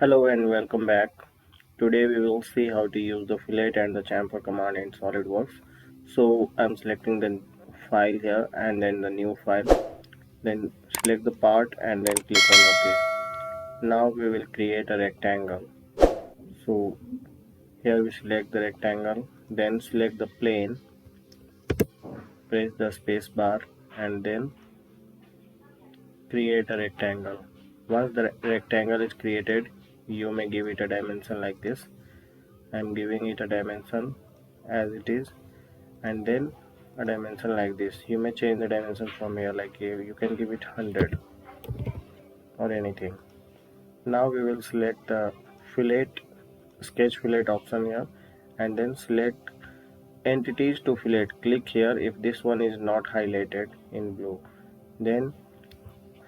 Hello and welcome back. Today we will see how to use the fillet and the chamfer command in Solidworks. So I'm selecting the file here and then the new file. Then select the part and then click on OK. Now we will create a rectangle. So here we select the rectangle, then select the plane, press the space bar and then create a rectangle. Once the rectangle is created, you may give it a dimension like this. I'm giving it a dimension as it is, and then a dimension like this. You may change the dimension from here, like you can give it 100 or anything. Now we will select the fillet, sketch fillet option here, and then select entities to fillet. Click here if this one is not highlighted in blue. Then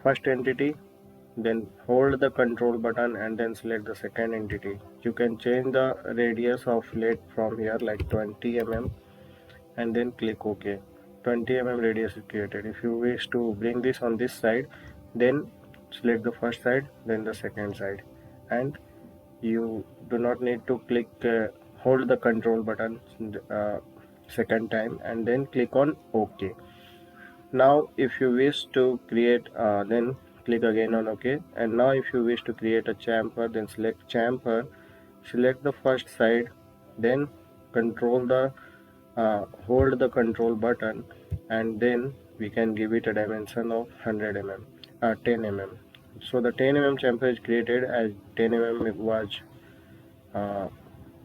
first entity, then hold the control button and then select the second entity. You can change the radius of fillet from here like 20 mm and then click OK. 20 mm radius is created. If you wish to bring this on this side, then select the first side, then the second side, and you do not need to click hold the control button second time and then click on OK. Now if you wish to create then click again on OK. And now if you wish to create a chamfer, then select chamfer, select the first side, then control the hold the control button, and then we can give it a dimension of 100 mm 10 mm. So the 10 mm chamfer is created, as 10 mm was uh,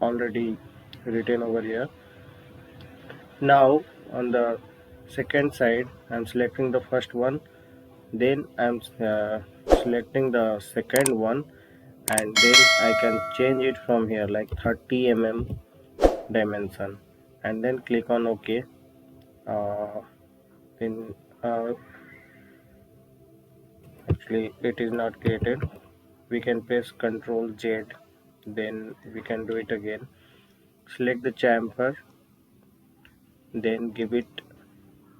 already written over here. Now on the second side I'm selecting the first one, then I'm selecting the second one, and then I can change it from here like 30 mm dimension and then click on OK. Then actually it is not created. We can press Ctrl Z, then we can do it again. Select the chamfer, then give it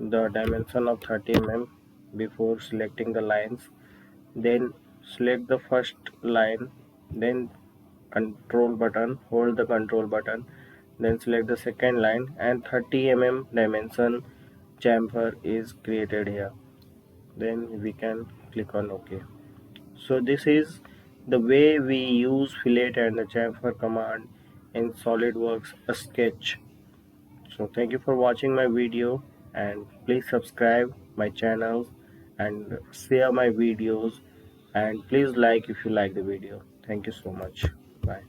the dimension of 30 mm before selecting the lines. Then select the first line, then control button, hold the control button, then select the second line, and 30 mm dimension chamfer is created here. Then we can click on OK. So this is the way we use fillet and the chamfer command in SolidWorks sketch. So thank you for watching my video, and please subscribe my channel and share my videos, and please like if you like the video. Thank you so much. Bye.